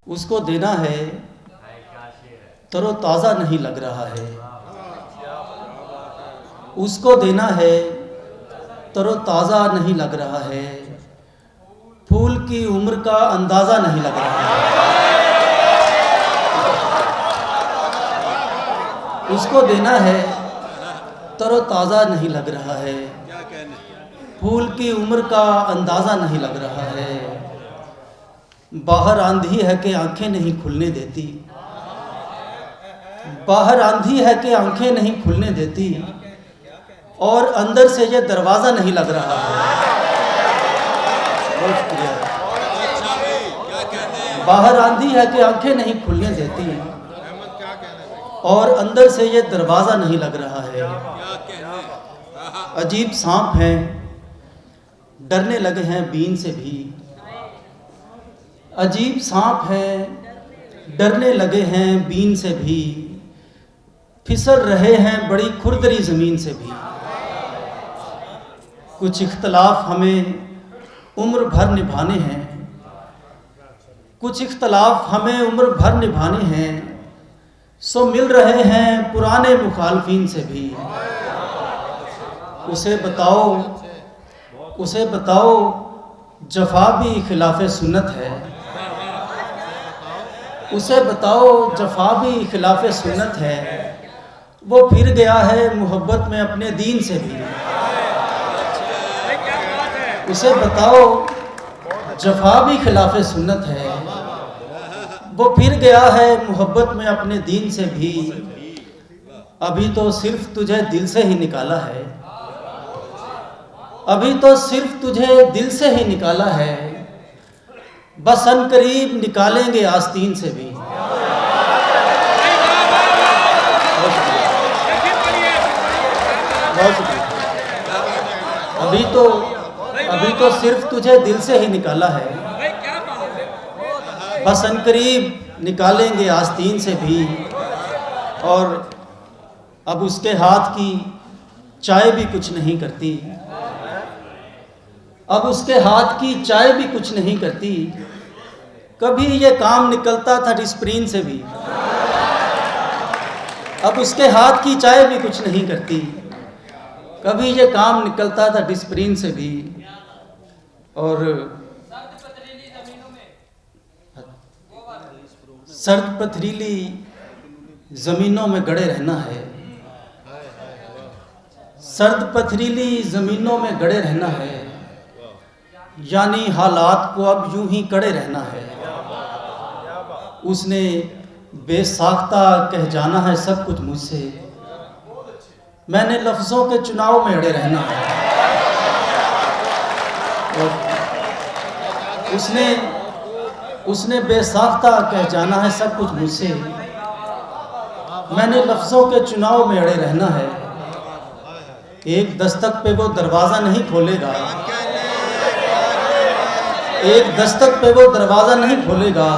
उसको देना है तरोताज़ा नहीं लग रहा है, उसको देना है तरोताज़ा नहीं लग रहा है, फूल की उम्र का अंदाज़ा नहीं लग रहा है। उसको देना है तरोताज़ा नहीं लग रहा है, फूल की उम्र का अंदाज़ा नहीं लग रहा है। बाहर आंधी है कि आंखें नहीं खुलने देती, बाहर आंधी है कि आंखें नहीं खुलने देती, और अंदर से ये दरवाज़ा नहीं लग रहा है। बहुत शुक्रिया। बाहर आंधी है कि आंखें नहीं खुलने देती, और अंदर से ये दरवाज़ा नहीं लग रहा है। अजीब सांप हैं, डरने लगे हैं बीन से भी। अजीब सांप है, डरने लगे हैं बीन से भी, फिसल रहे हैं बड़ी खुरदरी ज़मीन से भी। कुछ इख्तलाफ हमें उम्र भर निभाने हैं, कुछ इख्तलाफ हमें उम्र भर निभाने हैं, सो मिल रहे हैं पुराने मुखालफीन से भी। उसे बताओ जफा भी खिलाफ सुन्नत है, उसे बताओ जफा भी खिलाफ सुन्नत है। वो फिर गया है मोहब्बत में अपने दीन से भी। उसे बताओ जफा भी खिलाफ सुन्नत है, वो फिर गया है मोहब्बत में अपने दीन से भी। अभी तो सिर्फ तुझे दिल से ही निकाला है, अभी तो सिर्फ तुझे दिल से ही निकाला है, बस अनकरीब निकालेंगे आस्तीन से भी। अभी तो सिर्फ तुझे दिल से ही निकाला है, बस अनकरीब निकालेंगे आस्तीन से भी। और अब उसके हाथ की चाय भी कुछ नहीं करती, अब उसके हाथ की चाय भी कुछ नहीं करती। कभी ये काम निकलता था डिस्प्रीन से भी, अब उसके हाथ की चाय भी कुछ नहीं करती। कभी ये काम निकलता था डिस्प्रीन से भी। और सर्द पथरीली ज़मीनों में गड़े रहना है, सर्द पथरीली ज़मीनों में गड़े रहना है, यानी हालात को अब यूं ही कड़े रहना है। उसने बेसाख्ता कह जाना है सब कुछ मुझसे, मैंने लफ्ज़ों के चुनाव में अड़े रहना है। और उसने बेसाख्ता कह जाना है सब कुछ मुझसे, मैंने लफ्ज़ों के चुनाव में अड़े रहना है। एक दस्तक पे वो दरवाज़ा नहीं खोलेगा, एक दस्तक पे वो दरवाज़ा नहीं खोलेगा,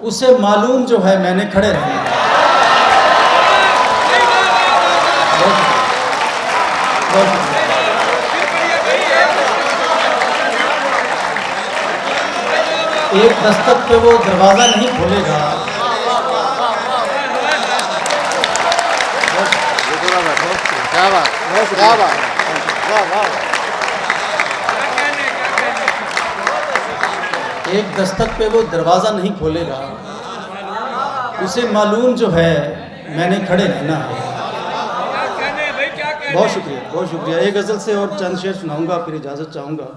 उसे मालूम जो है मैंने खड़े रहना है। एक दस्तक पे वो दरवाज़ा नहीं खोलेगा। एक दस्तक पे वो दरवाज़ा नहीं खोलेगा, उसे मालूम जो है मैंने खड़े रहना है। बहुत शुक्रिया, बहुत शुक्रिया। एक गज़ल से और चंद शेर सुनाऊंगा, फिर इजाज़त चाहूँगा।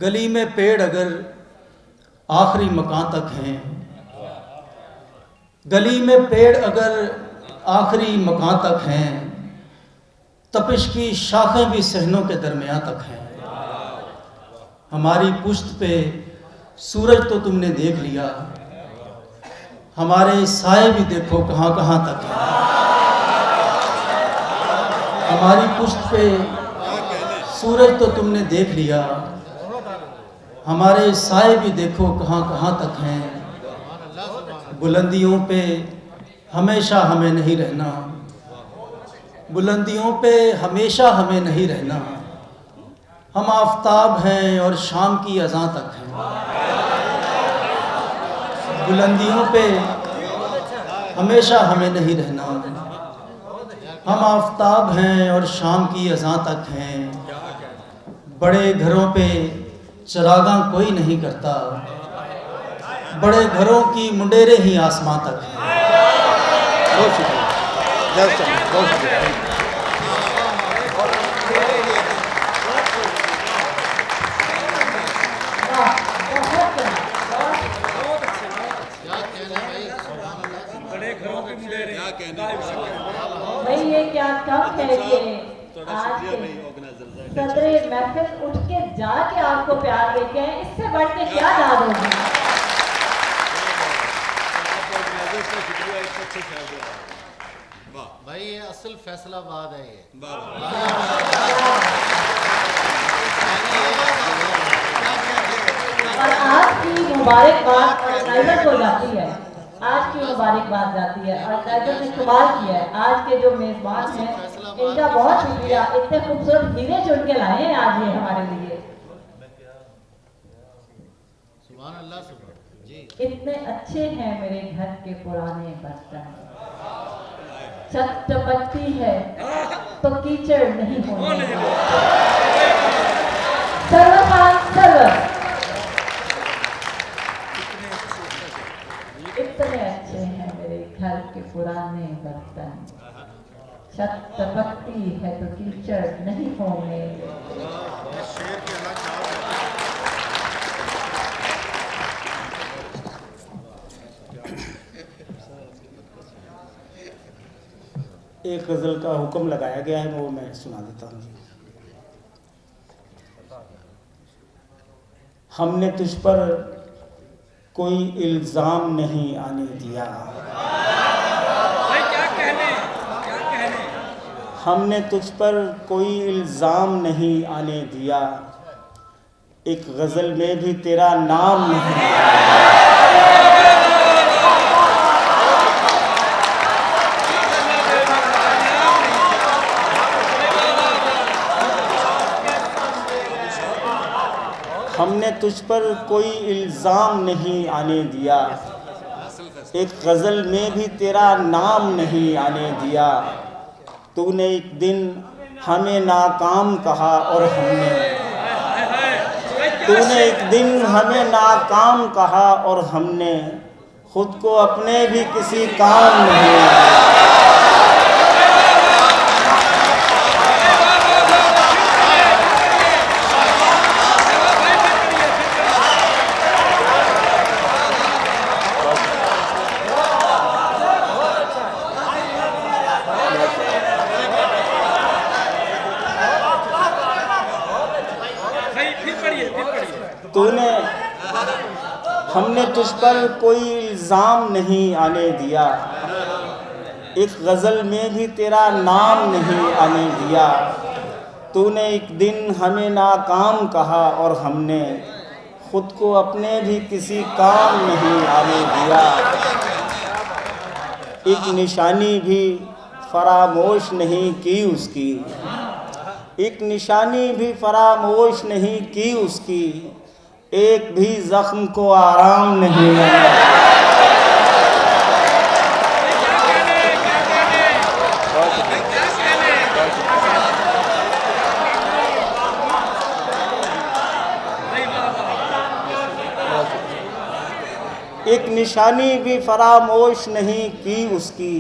गली में पेड़ अगर आखिरी मकान तक हैं, गली में पेड़ अगर आखिरी मकान तक हैं, तपिश की शाखें भी सहनों के दरमियान तक हैं। हमारी पुश्त पे सूरज तो तुमने देख लिया, हमारे साए भी देखो कहाँ कहाँ तक है। हमारी पुश्त पे सूरज तो तुमने देख लिया, हमारे साए भी देखो कहाँ कहाँ तक हैं। बुलंदियों पे हमेशा हमें नहीं रहना, बुलंदियों पे हमेशा हमें नहीं रहना। हम आफताब हैं और शाम की अज़ां तक हैं। बुलंदियों पे हमेशा हमें नहीं रहना, हम आफताब हैं और शाम की अज़ां तक हैं। बड़े घरों पे चरागां कोई नहीं करता, बड़े घरों की मुंडेरे ही आसमां तक हैं। बहुत शुक्रिया, बहुत शुक्रिया। भाई ये क्या कम है ये आज सदरे महफिल उठ के जाके आपको प्यार देते हैं, इससे बढ़ के क्या दाद होगी। भाई ये असल फैसलाबाद है ये। और आज की मुबारकबाद ऑर्गेनाइजर को जाती है, आज की मुबारकबाद जाती है। ऑर्गेनाइजर ने कमाल किया है। आज के जो मेजबान हैं इनका बहुत शुक्रिया, इतने खूबसूरत हीरे चुन के लाए हैं आज ये हमारे लिए। सुभान अल्लाह, सुभान जी। इतने अच्छे हैं मेरे घर के पुराने बर्तन, छत टपकती है तो कीचड़ नहीं होने। सर्वर खान सर्वर, इतने अच्छे हैं मेरे घर के पुराने बर्तन, छत टपकती है तो कीचड़ नहीं होने। एक गज़ल का हुक्म लगाया गया है, वो मैं सुना देता हूँ। हमने तुझ पर कोई इल्ज़ाम नहीं आने दिया, हमने तुझ पर कोई इल्ज़ाम नहीं आने दिया, एक गज़ल में भी तेरा नाम नहीं आया। हमने तुझ पर कोई इल्ज़ाम नहीं आने दिया, एक गज़ल में भी तेरा नाम नहीं आने दिया। तूने एक दिन हमें नाकाम कहा और हमने, तूने एक दिन हमें नाकाम कहा और हमने खुद को अपने भी किसी काम नहीं आया। तूने, हमने तुझ पर कोई इल्ज़ाम नहीं आने दिया, एक गज़ल में भी तेरा नाम नहीं आने दिया। तूने एक दिन हमें नाकाम कहा और हमने खुद को अपने भी किसी काम नहीं आने दिया। एक निशानी भी फरामोश नहीं की उसकी, एक निशानी भी फरामोश नहीं की उसकी, एक भी जख्म को आराम नहीं मिला। एक निशानी भी फरामोश नहीं की उसकी,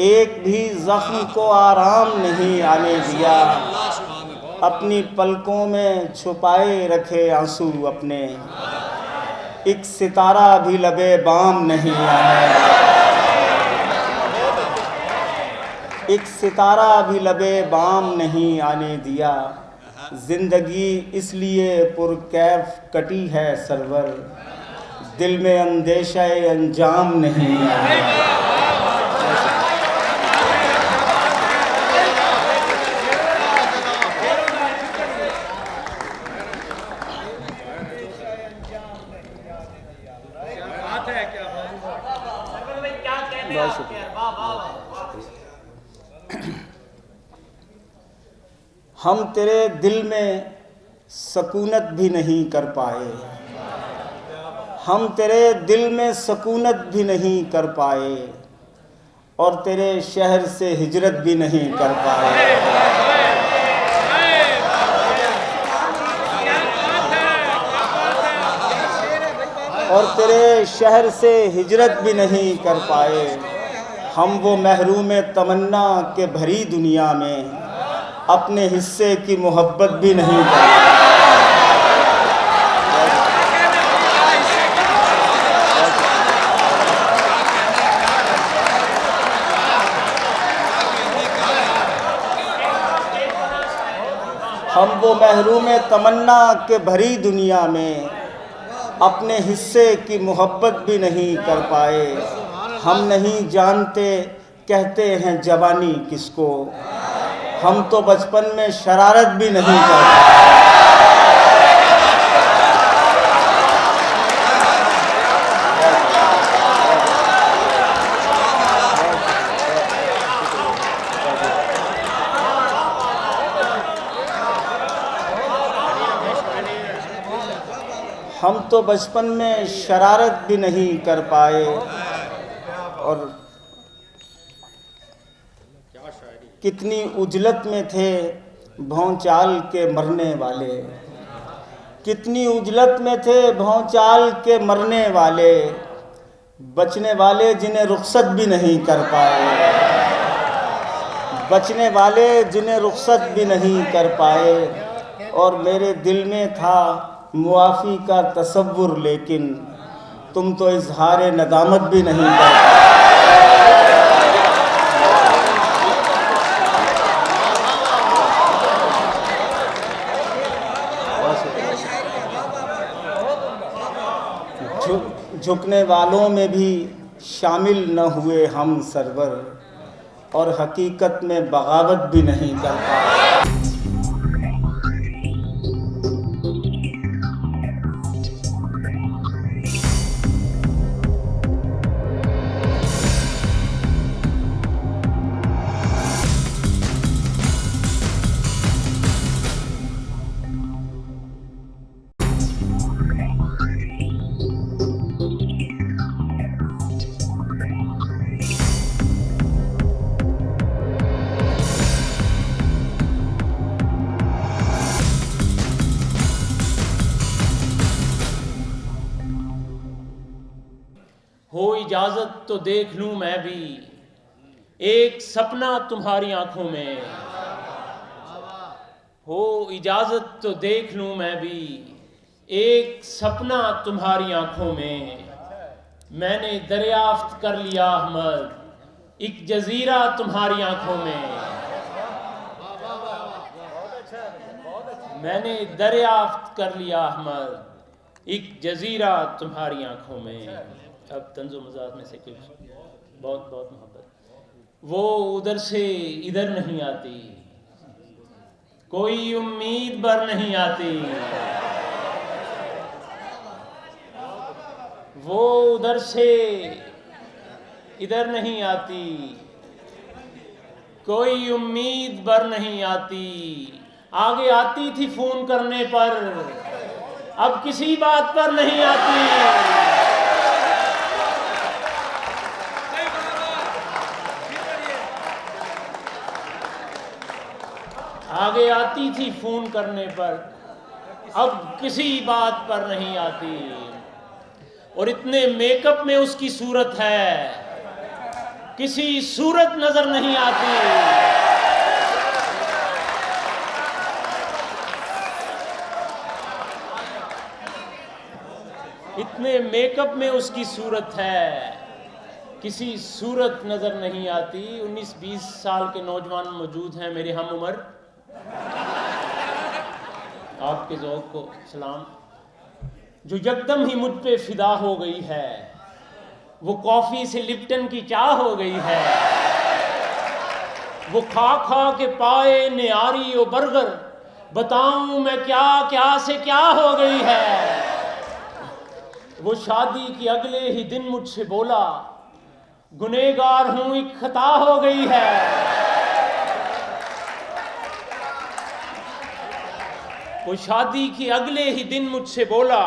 एक भी जख्म को आराम नहीं आने दिया। अपनी पलकों में छुपाए रखे आंसू अपने, एक सितारा भी लबे बाम नहीं आने दिया। एक सितारा भी लबे बाम नहीं आने दिया। जिंदगी इसलिए पुरकैफ कटी है सरवर, दिल में अंदेशा अंजाम नहीं आने दिया। हम तेरे दिल में सकूनत भी नहीं कर पाए, हम तेरे दिल में सकूनत भी नहीं कर पाए और तेरे शहर से हिजरत भी नहीं कर पाए। और तेरे शहर से हिजरत भी नहीं कर पाए। हम वो महरूम तमन्ना के भरी दुनिया में अपने हिस्से की मोहब्बत भी नहीं कर पाए। हम वो महरूम तमन्ना के भरी दुनिया में अपने हिस्से की मोहब्बत भी नहीं कर पाए। हम नहीं जानते कहते हैं जवानी किसको, हम तो बचपन में शरारत भी नहीं कर पाए। हम तो बचपन में शरारत भी नहीं कर पाए और कितनी उजलत में थे भौंचाल के मरने वाले, कितनी उजलत में थे भौंचाल के मरने वाले, बचने वाले जिन्हें रुखसत भी नहीं कर पाए, बचने वाले जिन्हें रुखसत भी नहीं कर पाए। और मेरे दिल में था मुआफ़ी का तसव्वुर, लेकिन तुम तो इजहार नदामत भी नहीं कर पाए। झुकने वालों में भी शामिल न हुए हम सरवर और हकीकत में बगावत भी नहीं कर पाए। हो इजाजत तो देख लूं मैं भी एक सपना तुम्हारी आंखों में, हो इजाजत तो देख लूं मैं भी एक सपना तुम्हारी आंखों में। मैंने दरियाफ्त कर लिया अहमद एक जजीरा तुम्हारी आंखों में, मैंने दरियाफ्त कर लिया अहमद एक जजीरा तुम्हारी आंखों में। अब तंज़ो मज़ाक में से कुछ बहुत बहुत मोहब्बत। वो उधर से इधर नहीं आती, कोई उम्मीद बर नहीं आती, वो उधर से इधर नहीं आती, कोई उम्मीद बर नहीं आती। आगे आती थी फोन करने पर, अब किसी बात पर नहीं आती। आगे आती थी फोन करने पर, अब किसी बात पर नहीं आती। और इतने मेकअप में उसकी सूरत है, किसी सूरत नजर नहीं आती। इतने मेकअप में उसकी सूरत है, किसी सूरत नजर नहीं आती। 19-20 साल के नौजवान मौजूद हैं मेरे हम उम्र, आपके ज़ौक़ को सलाम, जो यकदम ही मुझ पे फिदा हो गई है। वो कॉफ़ी से लिप्टन की चाह हो गई है, वो खा खा के पाए नियारी और बर्गर, बताऊं मैं क्या क्या से क्या हो गई है। वो शादी की अगले ही दिन मुझसे बोला, गुनहगार हूं एक खता हो गई है। वो शादी के अगले ही दिन मुझसे बोला,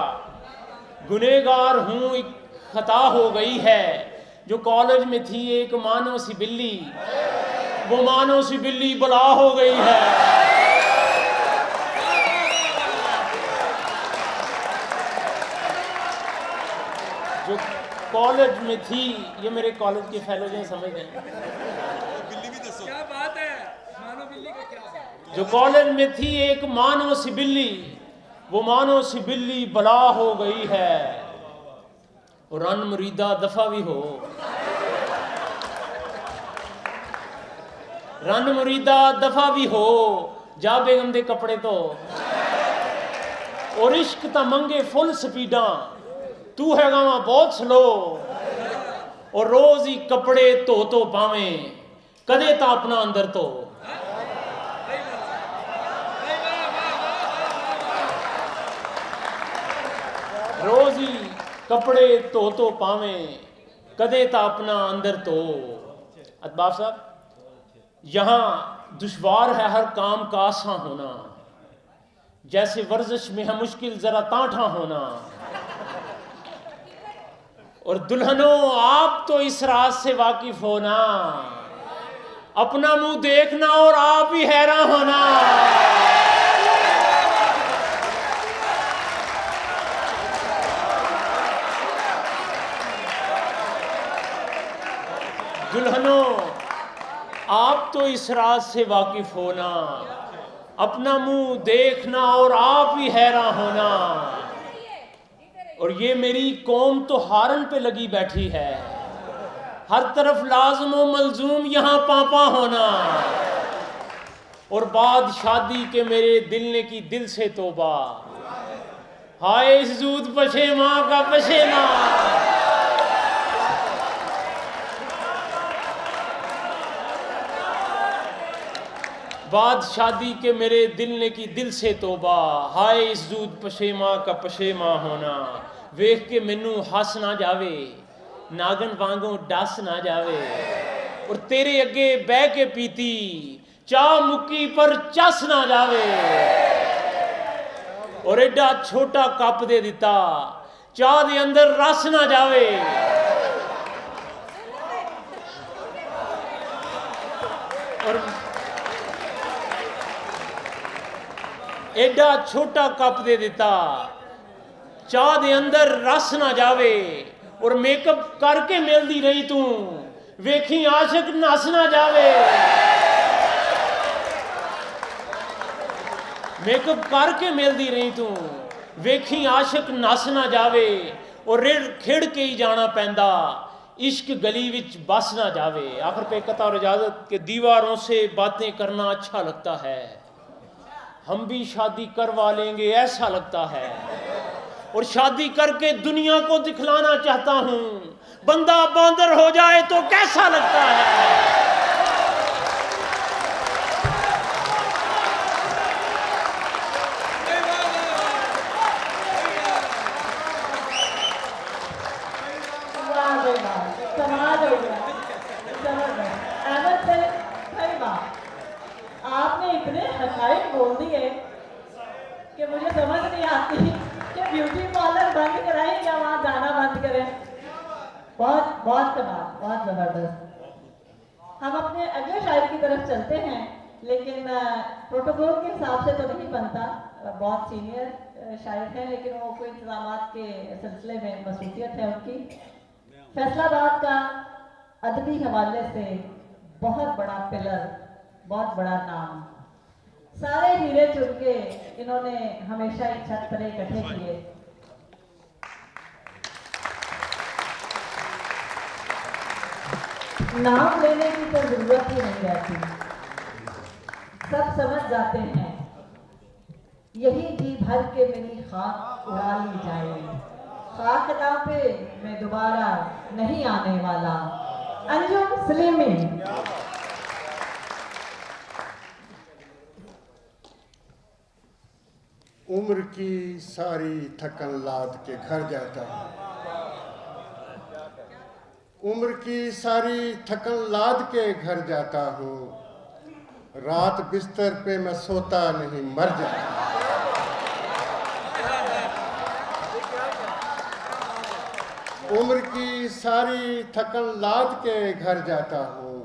गुनहगार हूं, एक खता हो गई है। जो कॉलेज में थी एक मानव सी बिल्ली, वो मानव सी बिल्ली बला हो गई है। जो कॉलेज में थी, ये मेरे कॉलेज के फेलोज हैं, समझ गए। क्या बात है, मानो बिल्ली का क्या बात है? जो कॉलेज में थी एक मानव सी बिल्ली, वो मानव सी बिल्ली बला हो गई है। और रन मुरीदा दफा भी हो, रन मुरीदा दफा भी हो, जा बेगम दे कपड़े तो। और इश्क ता मंगे फुल स्पीडा, तू है गावा बहुत स्लो। और रोज ही कपड़े तो पावे, कदे ता अपना अंदर तो। रोज ही कपड़े तो पावे, कदे ता अपना अंदर तो। अतबाब साहब, यहां दुश्वार है हर काम का आसान होना, जैसे वर्जिश में है मुश्किल जरा तांठा होना। और दुल्हनों, आप तो इस राज से वाकिफ होना, अपना मुंह देखना और आप ही हैरान होना। दुल्हनों, आप तो इस राज से वाकिफ होना, अपना मुंह देखना और आप ही हैरान होना। और ये मेरी कौम तो हारन पे लगी बैठी है, हर तरफ लाज़िम व मलजूम यहाँ पापा होना। और बाद शादी के मेरे दिल ने की दिल से तौबा, हाय इस जूद पशेमा का पशेमा। बाद शादी के मेरे दिल ने की दिल से तौबा, हाय इस जूद पशेमा का पशेमा होना। वेख के मैनू हस ना जावे, नागन वांगों डस ना जावे। और तेरे अगे बह के पीती, चाह मुक्की पर चस ना जावे। और एडा छोटा कप दे दिता, चाह दे अंदर रस ना जावे। और एडा छोटा कप दे दिता, चाह दे अंदर रस ना जावे। और मेकअप करके मिलदी रही तू, वेखी आशिक नस ना जावे। मेकअप करके मिलदी रही तू, वेखी आशिक नस ना जावे। और रेड़ खिड़ के ही जाना पैंदा, इश्क गली विच बस ना जावे। आखिर पे कता और इजाजत के दीवारों से बातें करना अच्छा लगता है, हम भी शादी करवा लेंगे ऐसा लगता है। और शादी करके दुनिया को दिखलाना चाहता हूं, बंदा बांदर हो जाए तो कैसा लगता है। आपने इतने हकायक बोल दिए कि मुझे समझ नहीं आती कि ब्यूटी पार्लर बंद कराएं या वहां जाना बंद करें। बहुत बहुत कमाल, बहुत जबरदस्त। हम अपने अगले शायर की तरफ चलते हैं, लेकिन प्रोटोकॉल के हिसाब से तो नहीं बनता। बहुत सीनियर शायर हैं, लेकिन वो कोई इंतजाम के सिलसिले में मसरूफियत है उनकी। फैसलाबाद का अदबी हवाले से बहुत बड़ा पिलर, बहुत बड़ा नाम, सारे हीरे चुन के इन्होंने हमेशा एक छत पर इकट्ठे किए। नाम लेने की तो जरूरत ही नहीं रहती, सब समझ जाते हैं। यही जी भर के मेरी खाक उड़ा ली जाए, खाकदा पे मैं दोबारा नहीं आने वाला। अंजुम सलीमी। उम्र की सारी थकन लाद के घर जाता हूँ, उम्र की सारी थकन लाद के घर जाता हूँ। रात बिस्तर पे मैं सोता नहीं, मर जाता। उम्र की सारी थकन लाद के घर जाता हूँ।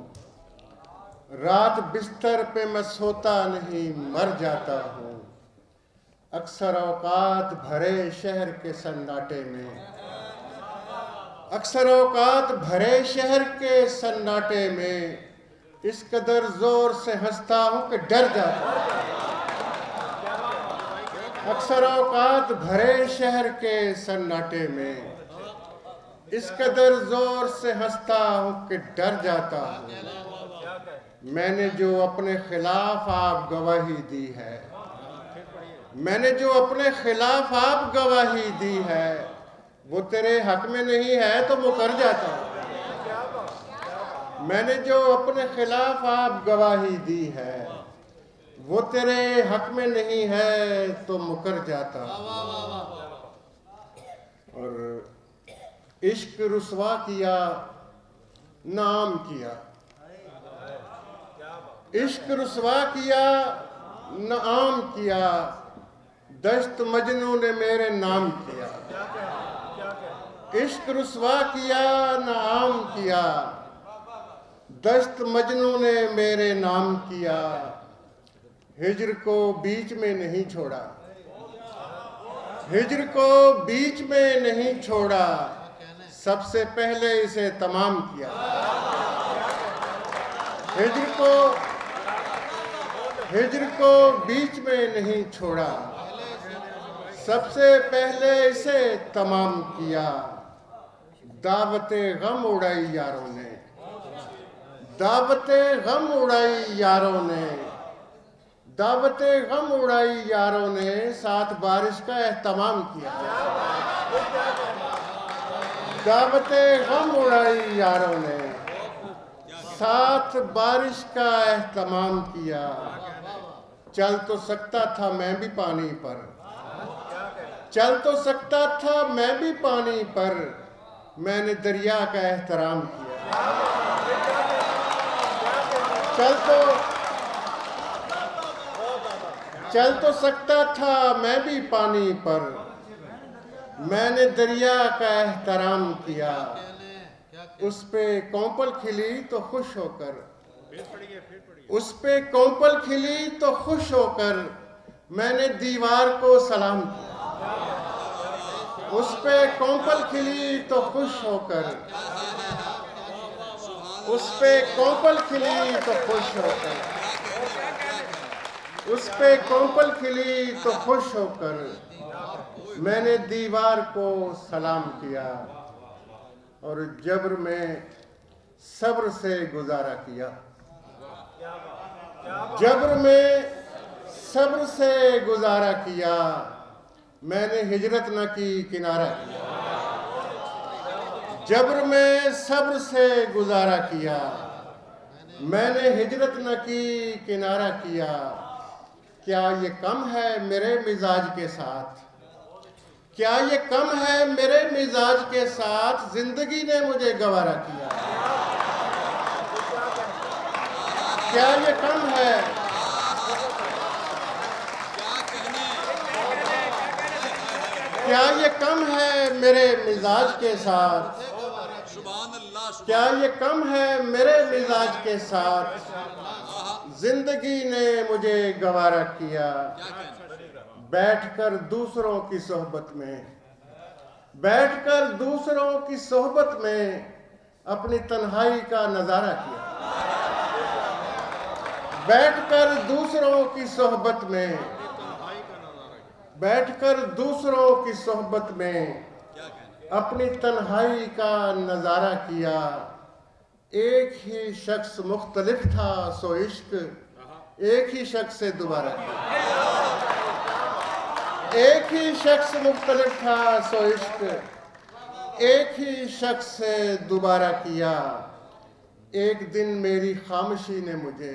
रात बिस्तर पे मैं सोता नहीं, मर जाता हूँ। अक्सर औकात भरे शहर के सन्नाटे में, अक्सर औकात भरे शहर के सन्नाटे में इस कदर जोर से हंसता हूँ कि डर जाता हूँ। अक्सर औकात भरे शहर के सन्नाटे में इस कदर जोर से हंसता हूँ कि डर जाता हूँ। मैंने जो अपने खिलाफ आप गवाही दी है, मैंने जो अपने खिलाफ आप गवाही दी है, वो तेरे हक में नहीं है तो मुकर जाता हूँ। मैंने जो अपने खिलाफ आप गवाही दी है, वो तेरे हक में नहीं है तो मुकर जाता हूँ। और इश्क रुसवा किया, नाम किया, इश्क रुसवा किया, नाम किया, दस्त मजनू ने मेरे नाम किया। इश्क रुसवा किया, नाम किया, दस्त मजनू ने मेरे नाम किया। हिज्र को बीच में नहीं छोड़ा, हिज्र को बीच में नहीं छोड़ा, सबसे पहले इसे तमाम किया। हिज्र को बीच में नहीं छोड़ा, सबसे पहले इसे तमाम किया। दावते गम उड़ाई यारों ने, दावते गम उड़ाई यारों ने, दावते गम उड़ाई यारों ने, साथ बारिश का एहतमाम किया। दावते गम उड़ाई यारों ने, साथ बारिश का एहतमाम किया। चल तो सकता था मैं भी पानी पर, चल तो सकता था मैं भी पानी पर, मैंने दरिया का एहतराम किया। चल तो सकता था मैं भी पानी पर, मैंने दरिया का एहतराम किया। उस पे कौंपल खिली तो खुश होकर, उस पे कौंपल खिली तो खुश होकर, मैंने दीवार को सलाम किया। उस पे कौंपल खिली तो खुश होकर, उस पे कौंपल खिली तो खुश होकर, उस पे कौंपल खिली तो खुश होकर, मैंने दीवार को सलाम किया। और जब्र में सब्र से गुजारा किया, जब्र में सब्र से गुजारा किया, मैंने हिजरत न की किनारा किया। जब्र में सब्र से गुजारा किया, मैंने हिजरत न की किनारा किया। क्या ये कम है मेरे मिजाज के साथ, क्या ये कम है मेरे मिजाज के साथ, जिंदगी ने मुझे गवारा किया। क्या ये कम है, क्या ये कम है मेरे मिजाज के साथ, क्या ये कम है मेरे मिजाज के साथ, जिंदगी ने मुझे गवारा किया। बैठकर दूसरों की सोहबत में, बैठकर दूसरों की सोहबत में अपनी तन्हाई का नजारा किया। बैठकर दूसरों की सोहबत में, बैठकर दूसरों की सोहबत में अपनी तन्हाई का नजारा किया। एक ही शख्स मुख्तलिफ था सो इश्क, एक ही शख्स से दोबारा किया। एक ही शख्स मुख्तलिफ था सो इश्क, एक ही शख्स से दोबारा किया। एक दिन मेरी खामोशी ने मुझे,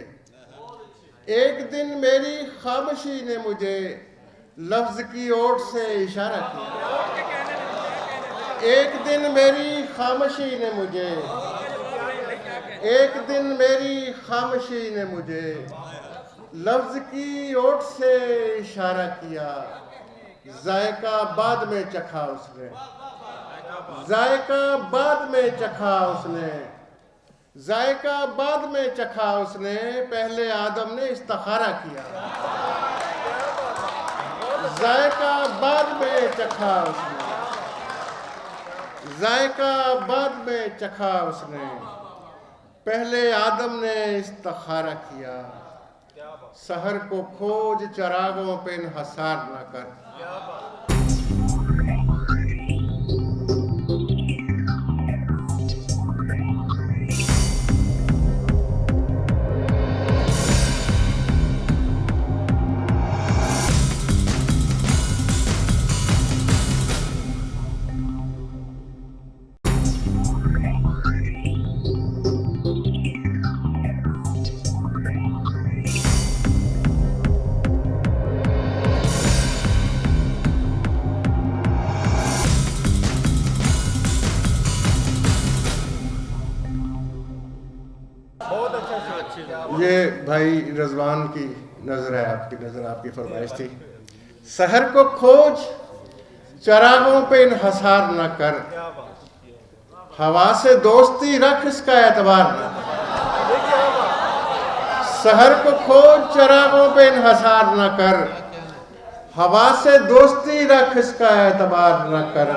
एक दिन मेरी खामोशी ने मुझे लफ्ज की ओट से इशारा किया। एक दिन मेरी खामोशी ने मुझे, एक दिन मेरी खामोशी ने मुझे लफ्ज की ओट से इशारा किया। जायका बाद में चखा उसने, जायका बाद में चखा उसने, जायका बाद में चखा उसने, पहले आदम ने इस्तिखारा किया। जायका बाद में चखा उसने, जायका बाद में चखा उसने, पहले आदम ने इस्तिखारा किया। सहर को खोज चरागों पे इन्हसार न कर। ये भाई रजवान की नजर है, आपकी नजर, आपकी फरमाइश थी। शहर को खोज चरागों पे इन्हसार न कर, हवा से दोस्ती रख इसका एतबार न कर। शहर को खोज चरागों पे इन्हसार न कर, हवा से दोस्ती रख इसका एतबार न कर।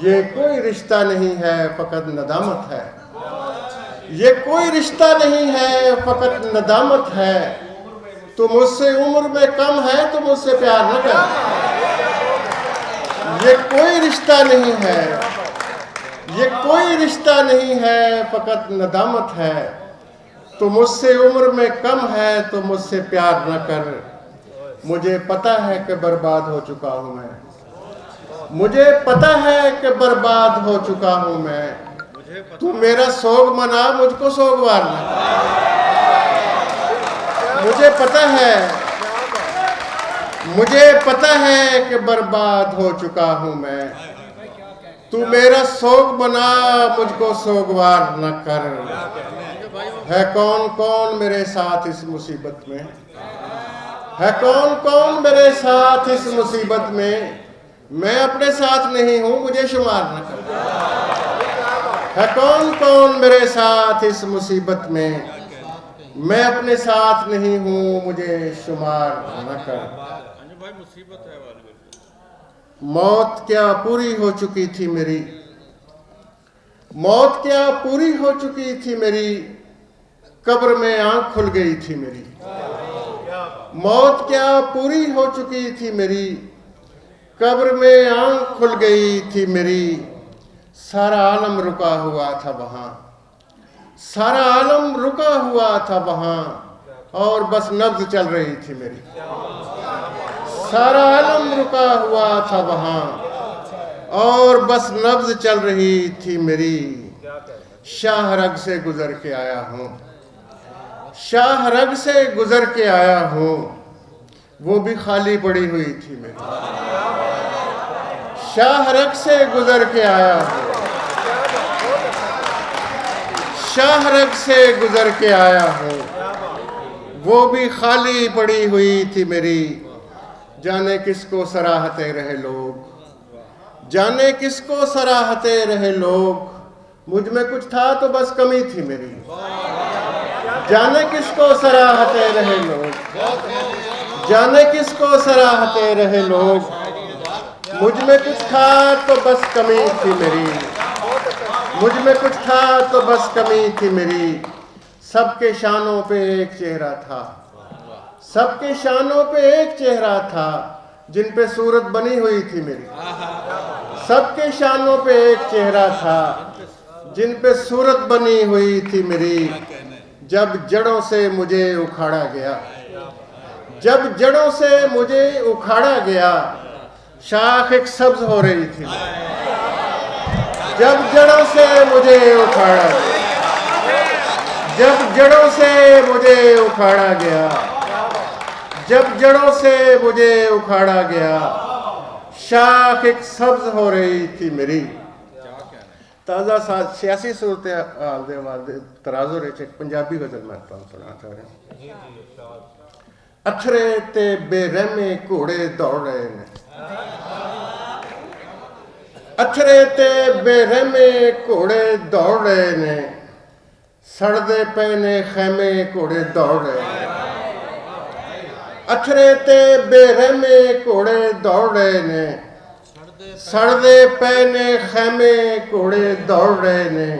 ये कोई रिश्ता नहीं है फकत नदामत है, ये कोई रिश्ता नहीं है फकत नदामत है। तुम मुझसे उम्र में कम है तो मुझसे प्यार न कर। ये कोई रिश्ता नहीं है, ये कोई रिश्ता नहीं है फकत नदामत है। तुम मुझसे उम्र में कम है तो मुझसे प्यार न कर। मुझे पता है कि बर्बाद हो चुका हूं मैं, मुझे पता है कि बर्बाद हो चुका हूं मैं। तू मेरा सोग मना, मुझको सोगवार ना। मुझे पता है, मुझे पता है कि बर्बाद हो चुका हूं मैं। तू मेरा सोग मना, मुझको सोगवार न कर। है कौन कौन मेरे साथ इस मुसीबत में, है कौन कौन मेरे साथ इस मुसीबत में। मैं अपने साथ नहीं हूं, मुझे शुमार न कर। है कौन कौन मेरे साथ इस मुसीबत में, मैं अपने साथ नहीं हूं, मुझे शुमार न कर। मौत क्या पूरी हो चुकी थी मेरी, मौत क्या पूरी हो चुकी थी मेरी, कब्र में आंख खुल गई थी मेरी। मौत क्या पूरी हो चुकी थी मेरी, कब्र में आंख खुल गई थी मेरी। सारा आलम रुका हुआ था वहां, सारा आलम रुका हुआ था वहां, और बस नब्ज चल रही थी मेरी। सारा आलम रुका हुआ था वहां, और बस नब्ज चल रही थी मेरी। शाहरग से गुजर के आया हूं, शाहरग से गुजर के आया हूं, वो भी खाली पड़ी हुई थी मेरी। शाहरग से गुजर के आया हूं, शाहरग से गुजर के आया हूं, वो भी खाली पड़ी हुई थी मेरी। जाने किसको सराहते रहे लोग, जाने किसको सराहते रहे लोग, मुझ में कुछ था तो बस कमी थी मेरी। जाने किसको सराहते रहे लोग, जाने किसको सराहते रहे लोग, मुझ में कुछ था तो बस कमी थी मेरी। मुझ में कुछ था तो बस कमी थी मेरी। सबके शानों पे एक चेहरा था, सबके शानों पे एक चेहरा था, जिन पे सूरत बनी हुई थी मेरी। सबके शानों पे एक चेहरा था, जिन पे सूरत बनी हुई थी मेरी। जब जड़ों से मुझे उखाड़ा गया, जब जड़ों से मुझे उखाड़ा गया, शाख एक सब्ज हो रही थी। जब जड़ों से मुझे उखाड़ा गया, जब जड़ों से मुझे उखाड़ा गया, जब जड़ों से मुझे उखाड़ा गया, शाख एक सब्ज हो रही थी मेरी। ताज़ा सियासी सूरत हाल दे तराजो पंजाबी गजल मैं सुना चाह रहा। अथरे ते बेरहमे घोड़े दौड़ रहे ने, अथरे ते बेरहमे घोड़े दौड़ रहे ने, सड़दे पे ने खैमे घोड़े दौड़ रहे ने, अथरे ते बेरहमे घोड़े दौड़ रहे ने, सड़दे पे ने खैमे घोड़े दौड़ रहे ने,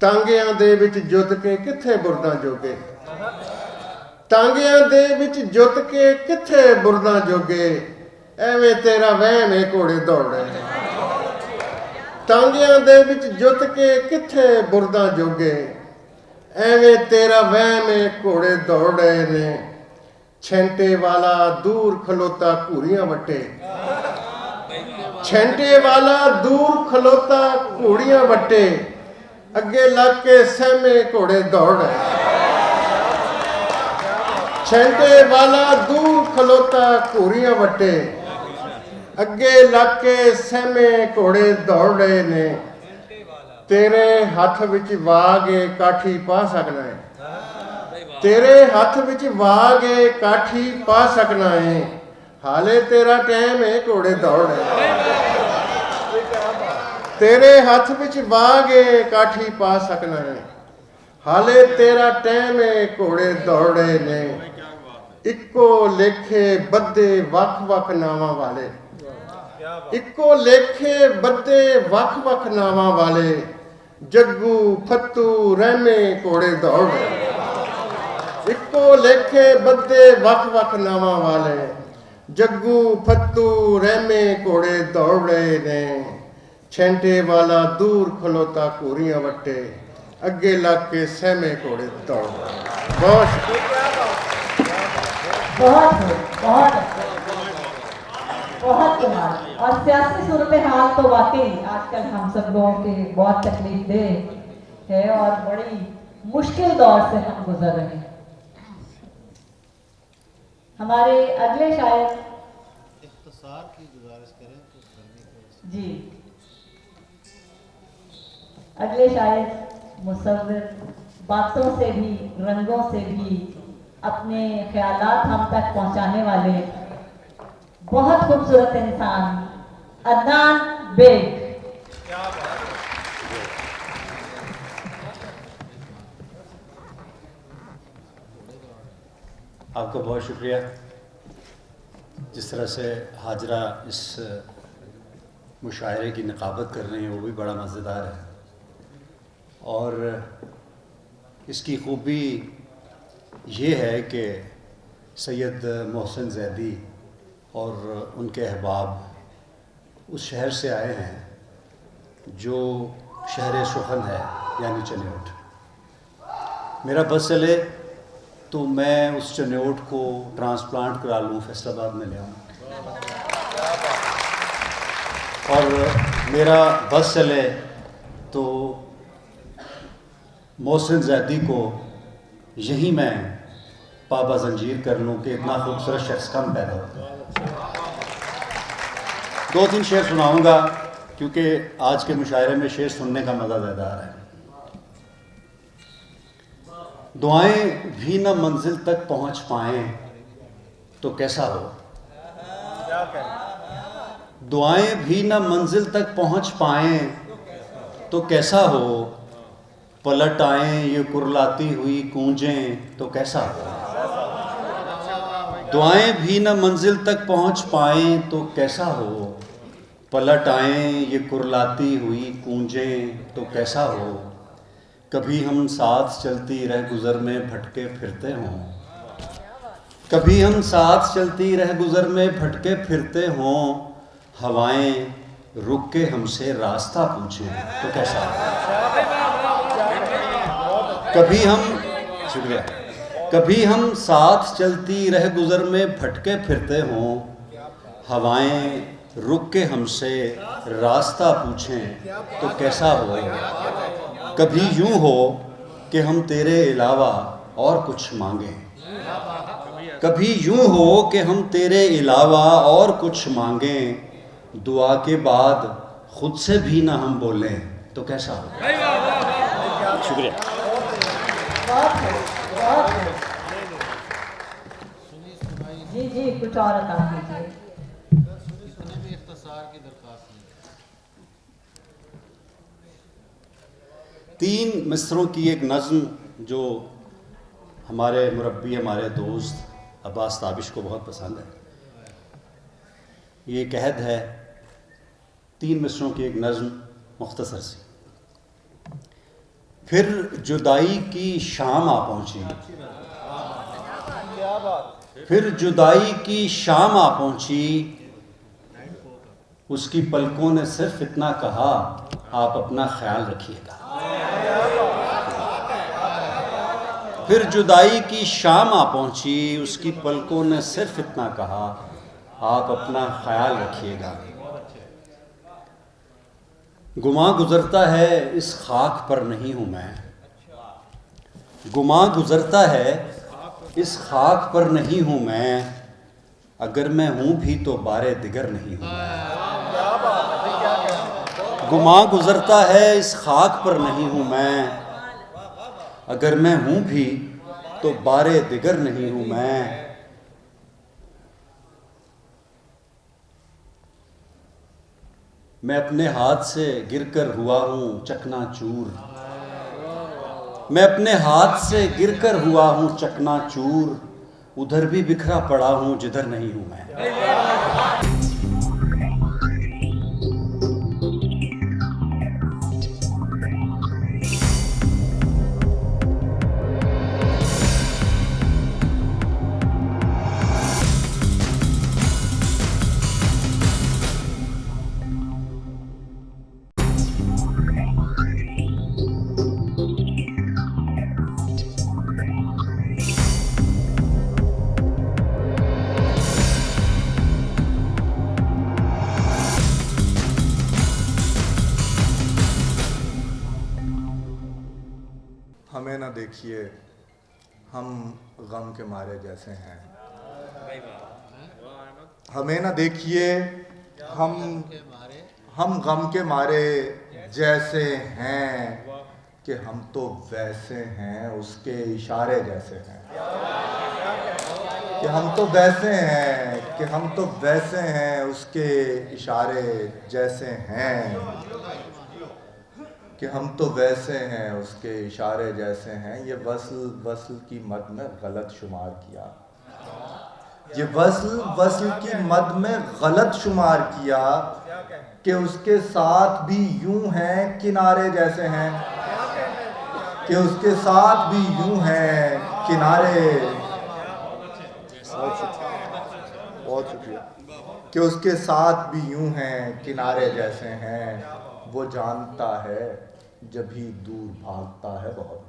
टांगियां दे विच जुत के किथे बुरदां जोगे, टांगियां दे विच जुत के किथे बुरदां जोगे, एवें तेरा वहम है घोड़े दौड़ रहे ने, टांगियां दे विच जुत के किथे बुरदां जोगे, एवें तेरा वहम है घोड़े दौड़ रहे ने, छेंटे वाला दूर खलोता घूरियां वटे, छेंटे वाला दूर खलोता घूरियां वटे, अगे लग के सहमे घोड़े दौड़ रहे, छेंटे वाला दूर खलोता घूरियां वटे, अगे लग के सहमे घोड़े दौड़ रहे ने, तेरे हथ विच वाग ए काठी पा सकना है, तेरे हथ विच वाग ए काठी पा सकना है, हाले तेरा टाइम है घोड़े दौड़ रहे, तेरे हथ विच वाग ए काठी पा सकना है, हाले तेरा टाइम है घोड़े दौड़ रहे ने, इक्को लेखे बद्दे वख वख नावां वाले, इक्को लेखे बद्दे वख वख नावां वाले, जग्गू फत्तू रहमे घोड़े दौड़ रहे, इक्को लेखे बद्दे वख वख नावां वाले, जग्गू फत्तू रहमे घोड़े दौड़ रहे ने, छेंटे वाला दूर खलोता घूरियां वटे, अगे लग के सहमे घोड़े दौड़ रहे। बहुत बहुत कमाल। और सियासी सूरत हाल तो वाकई आजकल हम सब लोगों के बहुत तकलीफ दे है और बड़ी मुश्किल दौर से हम गुजर रहे हैं। हमारे अगले शायर इख्तिसार की गुजारिश करें तो करने को जी, अगले शायर मुसव्विर, बातों से भी रंगों से भी अपने ख्यालात हम तक पहुंचाने वाले बहुत खूबसूरत इंसान अदनान बेग। आपका बहुत शुक्रिया। जिस तरह से हाजरा इस मुशायरे की निकाबत कर रही हैं वो भी बड़ा मज़ेदार है, और इसकी खूबी ये है कि सैयद मोहसिन ज़ैदी और उनके अहबाब उस शहर से आए हैं जो शहर सुखन है, यानी चन्योट। मेरा बस चले तो मैं उस चन्योट को ट्रांसप्लांट करा लूँ, फैसलाबाद में ले आऊँ, और मेरा बस चले तो मोहसिन ज़ैदी को यही मैं पाबा जंजीर कर लूँ कि इतना खूबसूरत शख्स कम पैदा होता है। 2-3 शेर सुनाऊँगा क्योंकि आज के मुशायरे में शेर सुनने का मज़ा ज़्यादा आ रहा है। दुआएं भी न मंजिल तक पहुँच पाएँ तो कैसा हो, दुआएं भी न मंजिल तक पहुँच पाएँ तो कैसा हो, पलट आएँ ये कुरलाती हुई गूंजें तो कैसा हो, दुआएं भी न मंजिल तक पहुँच पाएँ तो कैसा हो, पलट आएँ ये कुरलाती हुई गूंजें तो कैसा हो, कभी हम साथ चलती रह गुज़र में भटके फिरते हों, कभी हम साथ चलती रह गुज़र में भटके फिरते हों, हवाएं रुक के हमसे रास्ता पूछें तो कैसा हो, कभी हम शुक्रिया कभी हम साथ चलती रह गुज़र में भटके फिरते हों, हवाएं रुक के हमसे रास्ता पूछें तो कैसा हो, कभी यूं हो कि हम तेरे अलावा और कुछ मांगें, कभी यूं हो कि हम तेरे अलावा और कुछ मांगें, दुआ के बाद खुद से भी ना हम बोलें तो कैसा हो। शुक्रिया। जी जी, कुछ और अता कीजिए। इतने भी इख्तिसार की दरख्वास्त नहीं। 3 मिसरों की एक नज़्म जो हमारे मुरब्बी, हमारे दोस्त अब्बास ताबिश को बहुत पसंद है। ये एक अहद है, 3 मिसरों की एक नज़्म मुख्तसर सी। फिर जुदाई की शाम आ पहुंची, फिर जुदाई की शाम आ पहुंची, उसकी पलकों ने सिर्फ इतना कहा, आप अपना ख्याल रखिएगा। फिर जुदाई की शाम आ पहुंची, उसकी पलकों ने सिर्फ इतना कहा, आप अपना ख्याल रखिएगा। गुमां गुजरता है इस खाक पर नहीं हूँ मैं, गुमां गुजरता है इस खाक पर नहीं हूँ मैं, अगर मैं हूँ भी तो बारे दिगर नहीं हूँ मैं। गुमां गुजरता है इस खाक पर नहीं हूँ मैं, अगर मैं हूँ भी तो बारे दिगर नहीं हूँ मैं। मैं अपने हाथ से गिरकर हुआ हूँ चकनाचूर, मैं अपने हाथ से गिरकर हुआ हूँ चकनाचूर, उधर भी बिखरा पड़ा हूँ जिधर नहीं हूँ मैं। हमें न देखिए हम गम के मारे जैसे हैं, हमें न देखिए हम गम के मारे जैसे हैं, कि हम तो वैसे हैं उसके इशारे जैसे हैं, कि हम तो वैसे हैं, कि हम तो वैसे हैं उसके इशारे जैसे हैं, कि हम तो वैसे हैं उसके इशारे जैसे हैं। ये वस्ल की मद में गलत शुमार किया, ये वस्ल की मद में गलत शुमार किया, कि उसके साथ भी यूं हैं किनारे जैसे हैं, कि उसके साथ भी यूं हैं किनारे, बहुत शुक्रिया, कि उसके साथ भी यूं हैं किनारे जैसे हैं। वो जानता है जब ही दूर भागता है बहुत,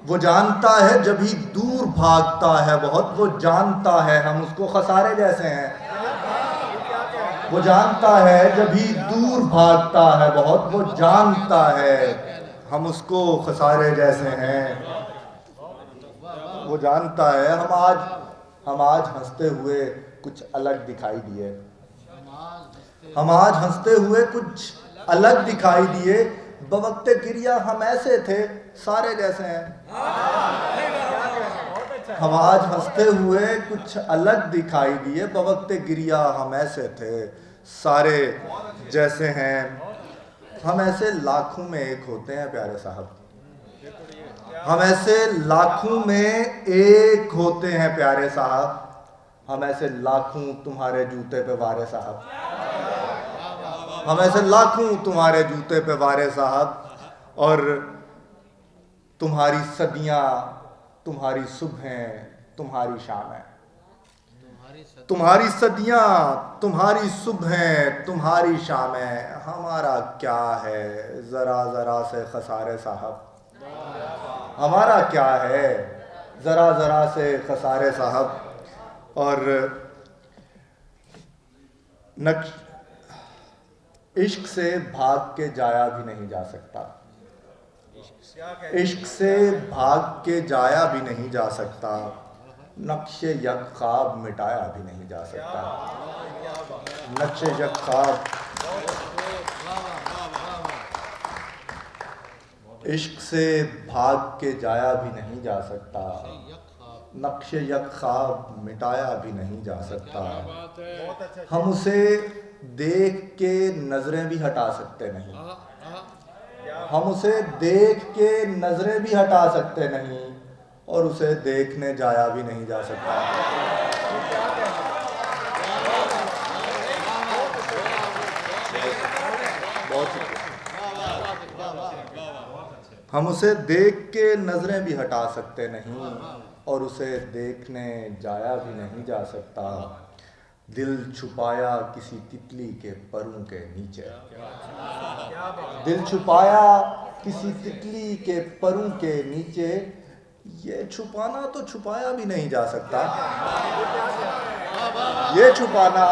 वो जानता है जब ही दूर भागता है बहुत, वो जानता है हम उसको खसारे जैसे हैं, वो जानता है जब ही दूर भागता है बहुत, वो जानता है हम उसको खसारे जैसे हैं। वो जानता है हम आज हंसते हुए कुछ अलग दिखाई दिए, हम आज हंसते हुए कुछ अलग दिखाई दिए, बवक्ते गिरिया हम ऐसे थे सारे जैसे हैं। हम आज हंसते हुए कुछ अलग दिखाई दिए, बवक्ते गिरिया हम ऐसे थे सारे जैसे हैं। हम ऐसे लाखों में एक होते हैं प्यारे साहब, हम ऐसे लाखों में एक होते हैं प्यारे साहब, हम ऐसे लाखों तुम्हारे जूते पे वारे साहब, हम ऐसे लाखों तुम्हारे जूते पे वारे साहब, और तुम्हारी सदियां तुम्हारी सुबहें तुम्हारी शामें, तुम्हारी सदियां तुम्हारी सुबहें तुम्हारी शामें। हमारा क्या है जरा जरा से खसारे साहब, हमारा क्या है जरा जरा से खसारे साहब। और इश्क से भाग के जाया भी नहीं जा सकता, इश्क से भाग के जाया भी नहीं जा सकता, नक्शे यक ख्वाब मिटाया भी नहीं जा सकता, नक्शे यक ख्वाब। इश्क से भाग के जाया भी नहीं जा सकता, नक्श यक ख्वाब मिटाया भी नहीं जा सकता। हम उसे देख के नजरें भी हटा सकते नहीं, हम उसे देख के नजरें भी हटा सकते नहीं, और उसे देखने जाया भी नहीं जा सकता। बहुत शुक्रिया। हम उसे देख के नजरें भी हटा सकते नहीं, और उसे देखने जाया भी नहीं जा सकता। दिल छुपाया किसी तितली के परों के नीचे, दिल छुपाया किसी तितली के परों के नीचे, ये छुपाना तो छुपाया भी नहीं जा सकता। ये छुपाना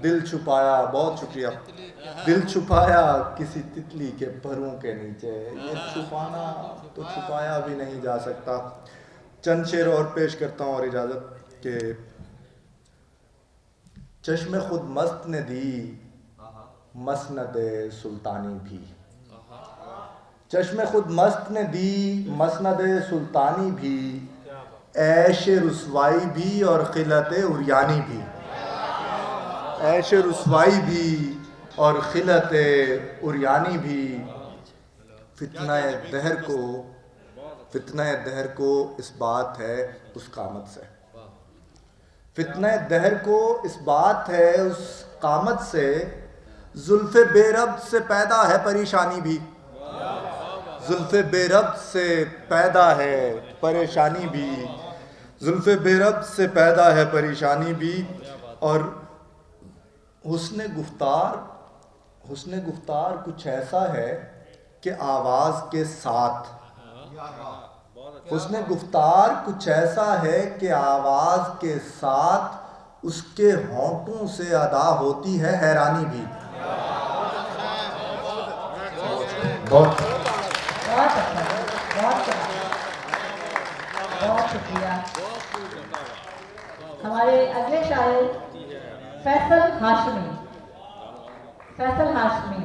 दिल छुपाया, बहुत शुक्रिया, दिल छुपाया किसी तितली के परों के नीचे, ये छुपाना तो छुपाया भी नहीं जा सकता। चंद शेर और पेश करता हूँ और इजाजत के। चश्मे खुद मस्त ने दी मसनद सुल्तानी भी, चश्मे खुद मस्त ने दी मसनद सुल्तानी भी, ऐश रुसवाई भी और खिलत उरियानी भी, ऐश रुसवाई भी और खिलत उरियानी भी। फितना दहर को इस बात है उस कामत से, फितना दहर को इस बात है उस कामत से, जुल्फ़े बेरब्त से पैदा है परेशानी भी, जुल्फ़े बेरब्त से पैदा है परेशानी भी, जुल्फ़े बेरब्त से पैदा है परेशानी भी। और हुस्न गुफ्तार कुछ ऐसा है कि आवाज़ के साथ, हुस्न गुफ्तार कुछ ऐसा है कि आवाज़ के साथ उसके होंठों से अदा होती है हैरानी भी। बहुत शुक्रिया। हमारे अगले शायर फैसल हाशमी, फैसल हाशमी।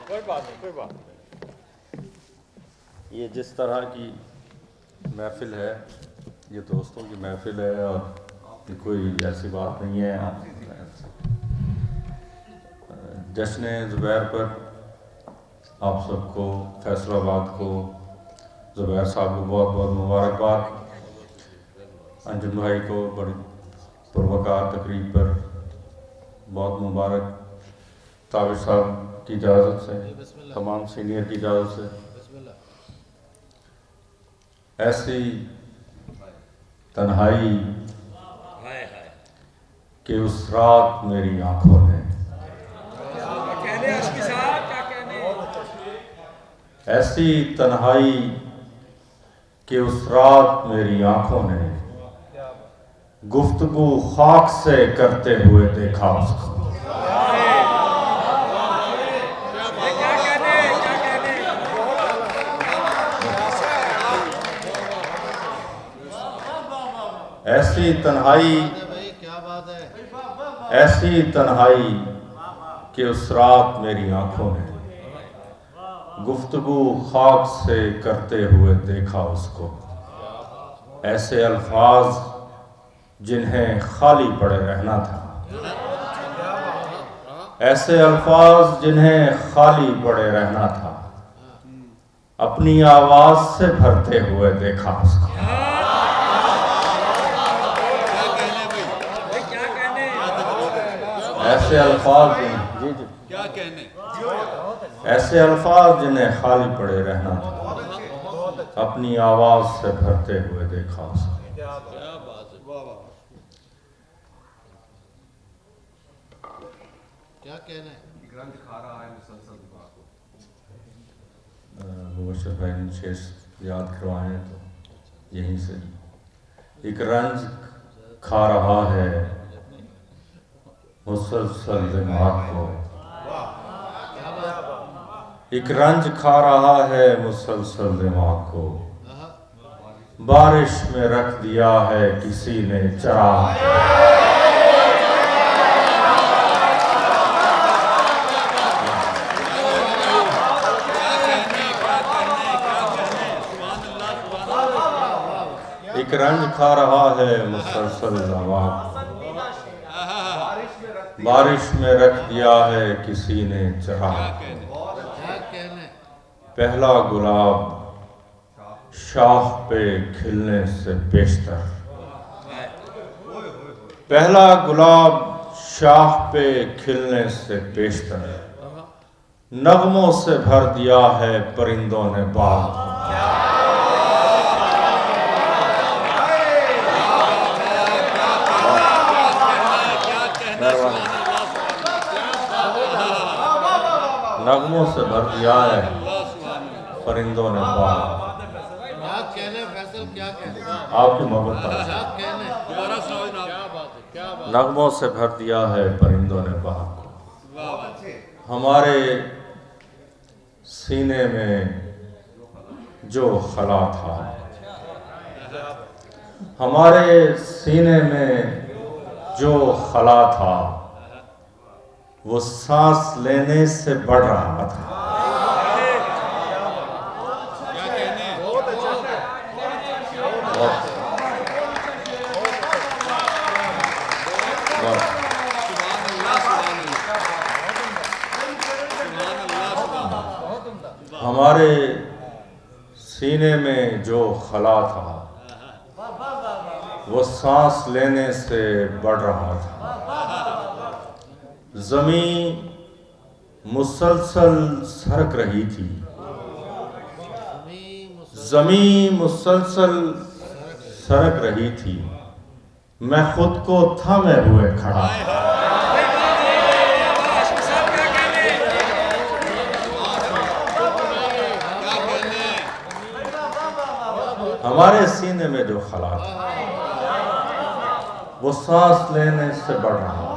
कोई बात नहीं। ये जिस तरह की महफिल है, ये दोस्तों की महफिल है और ये कोई ऐसी बात नहीं है। जश्न ज़ुबैर पर आप सबको, फैसलाबाद को, ज़ुबैर साहब को बहुत बहुत मुबारकबाद। अंजुम भाई को बड़ी पुरवकार तकरीब पर बहुत मुबारक। ताबिर साहब की इजाज़त से, तमाम सीनियर की इजाज़त से। ऐसी तन्हाई कि उस रात मेरी आंखों ने, ऐसी तन्हाई कि उस रात मेरी आंखों ने, गुफ्तगू खाक से करते हुए देखा उसको। ऐसी तन्हाई, ऐसी तन्हाई कि उस रात मेरी आंखों ने, गुफ्तगू खाक से करते हुए देखा उसको। ऐसे अल्फाज जिन्हें खाली पड़े रहना था, ऐसे अल्फाज जिन्हें खाली पड़े रहना था, अपनी आवाज से भरते हुए देखा उसको। ऐसे अल्फाज जी जी क्या कहने, ऐसे अल्फाज जिन्हें खाली पड़े रहना था, अपनी आवाज से भरते हुए देखा उसको। क्या कहना है? ग्रंथ खा रहा है मुसलसल दिमाग को। मुबशर भाई ने शेष याद करवाए हैं तो यहीं से, एक रंज खा रहा है मुसलसल दिमाग को, एक रंज खा रहा है मुसलसल दिमाग को, बारिश में रख दिया है किसी ने चरा। एक रंज खा रहा है मुसलसल नवाब, बारिश में रख दिया है किसी ने चढ़ा। पहला गुलाब शाख पे खिलने से पेशतर, पहला गुलाब शाख पे खिलने से पेशतर, नगमों से भर दिया है परिंदों ने बाग। नगमों से भर दिया है परिंदों ने बाग। आपकी मोहब्बत नगमों से भर दिया है परिंदों ने बाग को। हमारे सीने में जो खला था, हमारे सीने में जो खला था, वो सांस लेने से बढ़ रहा था। हमारे सीने में जो खला था, वो सांस लेने से बढ़ रहा था। ज़मीन मुसलसल सरक रही थी, ज़मीन मुसलसल सरक रही थी, मैं खुद को थामे हुए खड़ा। हमारे सीने में जो खला था, वो सांस लेने से बढ़ रहा था।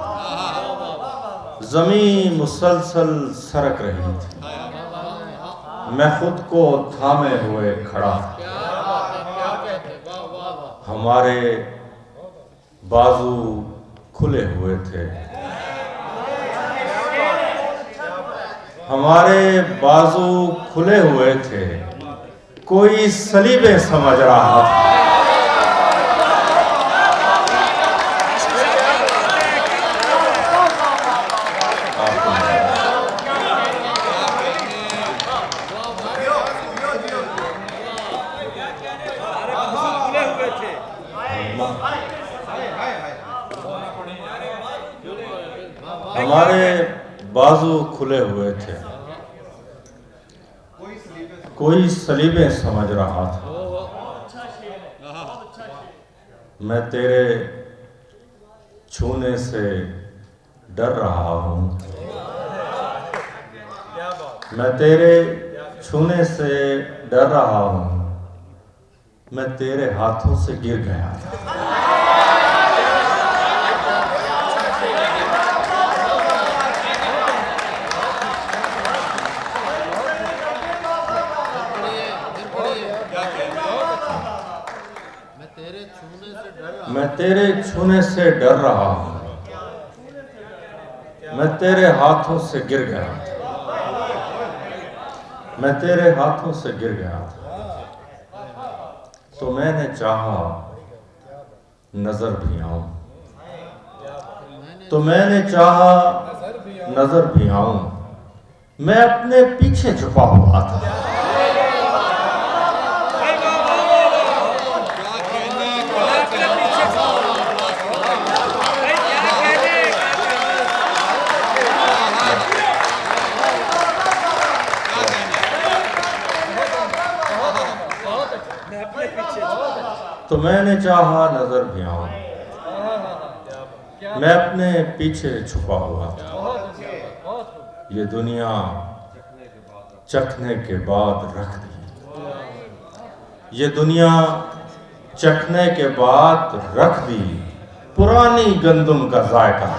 ज़मीन मुसलसल सरक रही थी, मैं खुद को थामे हुए खड़ा था। हमारे बाजू खुले हुए थे, हमारे बाजू खुले हुए थे, कोई सलीबे समझ रहा था। हमारे बाजू खुले हुए थे, कोई सलीबे समझ रहा था। मैं तेरे छूने से डर रहा हूँ, मैं तेरे छूने से डर रहा हूँ, मैं तेरे हाथों से गिर गया था। मैं तेरे छूने से डर रहा हूँ, मैं तेरे हाथों से गिर गया था, मैं तेरे हाथों से गिर गया था। तो मैंने चाहा नजर भी आऊं, तो मैंने चाहा नजर भी आऊं, मैं अपने पीछे छुपा हुआ था। तो मैंने चाहा नजर भी आऊं, मैं अपने पीछे छुपा हुआ था। ये दुनिया चखने के बाद रख दी, ये दुनिया चखने के बाद रख दी, पुरानी गंदम का जायका।